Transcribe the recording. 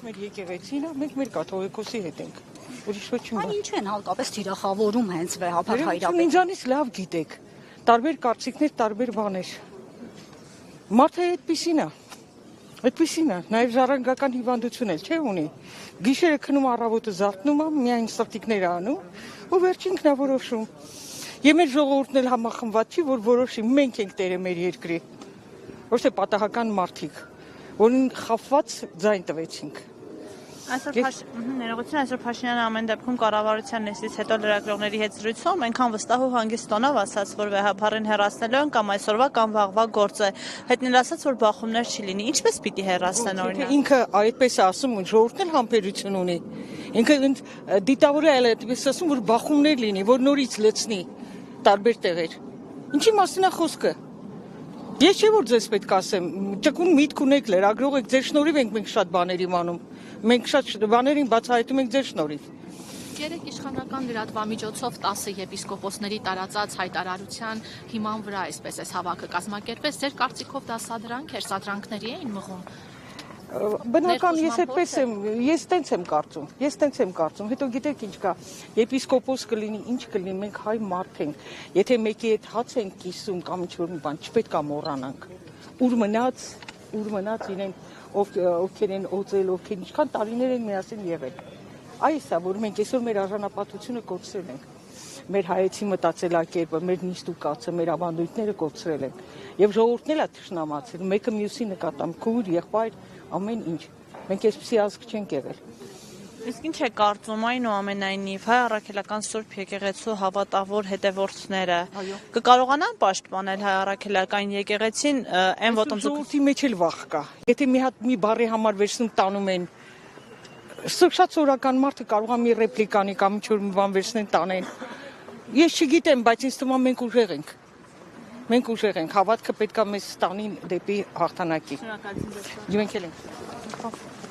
մեր եկեղեցին է, մենք մեր կաթողիկոսի հետ ենք։ Ուրիշ ոչ չունենք։ Այն ինչու են հատկապես թիրախավորում հենց վեհապար Հայրապետին։ Ինձանից լավ գիտեք։ Տարբեր կարծիքներ, տարբեր բաներ։ Մարդը այդպեսին է։ Այդպեսին է, նաև ժառանգական հիվանդություն էլ չէ ունի։ Գիշերը քնում առավոտը զարթնում է, միայն սրտիկներ անում ու վերջին ինքնավորոշում։ Եվ մեր ժողովուրդն էլ համախմբված չի, որ որոշի մենք ենք տերը մեր երկրի։ Ոչ թե պատահական մարդիկ, որին խաբված ձայն տվեցինք։ Ներողություն, այսօր Փաշինյանը ամեն դեպքում կառավարության նիստից հետո լրագրողների հետ զրույցում այնքան վստահ ու հանգիստ տոնով ասաց, որ վեհապարին հեռացնելու են կամ այսօրվա կամ վաղվա գործ է։ Հետն էլ ասաց, որ բախումներ չի լինի։ Ինչպես պիտի հեռացնեն օրինակ։ Ինքը այդպես է ասում, ու ժողովուրդն էլ համբերություն ունի։ Ինքը դիտավորել է այդպես ասում, որ բախումներ լինի, որ նորից լցնի տարբեր տեղեր։ Ինչի մասին է խոսքը։ Ես չէ որ ձեզ պետք ասեմ, ճկուն միտք ունեք, լրագրող եք, ձեր շնորհիվ ենք մենք շատ բաներ իմանում։ Մենք շատ բաներին բացահայտում ենք ձեր շնորհիվ։ Երեք իշխանական լրատվամիջոցով 10 եպիսկոպոսների տարածած հայտարարության հիման վրա այսպես էս հավաքը կազմակերպեց։ Ձեր կարծիքով դա սադրանք էր, սադրանքների էին մղում։ Բնական ես այդպես եմ, ես տենց եմ կարծում, հետո գիտեք ինչ կա, եպիսկոպոս կլինի, ինչ կլինի, մենք հայ մարդ ենք, եթե մեկի հետ հաց ենք կիսում կամ ինչ-որ մի բան, չպետք է մոռանանք, ուր մնաց իրեն, ովքեր են օծել, ովքեր ինչքան տարիներ են միասին եղել, այս է, որ մենք այսօր մեր արժանապատվությունը կորցրել ենք, մեր հայեցի մտածելակերպը, մեր նիստուկացը, մեր ավանդույթները կորցրել են, եւ ժողովուրդն էլ է թշնամացել, մեկը մյուսի նկատմամբ, քույր, եղբայր, ամեն ինչ։ Մենք այսպեսի ազգ չենք եղել։ Իսկ ինչ է կարծում այնուամենայնիվ հայ առաքելական Սուրբ եկեղեցու հավատավոր հետևորդները կկարողանան պաշտպանել հայ առաքելական եկեղեցին այն ոտնձգությունների մեջ էլ վախ կա։ Եթե մի հատ մի բառի համար վերցնում տանում են շատ սորական մարդը կարող է մի ռեպլիկանի կամ ինչ-որ մի բան վերցնեն տանեն։ Ես չգիտեմ, բայց ինձ թվում է մենք ուժեղ ենք։ Մենք ուժեղ ենք, հավատքը պետք է մեզ տանին դեպի հաղթանակի։ Շնորհակալություն։ Մենք էլ ենք։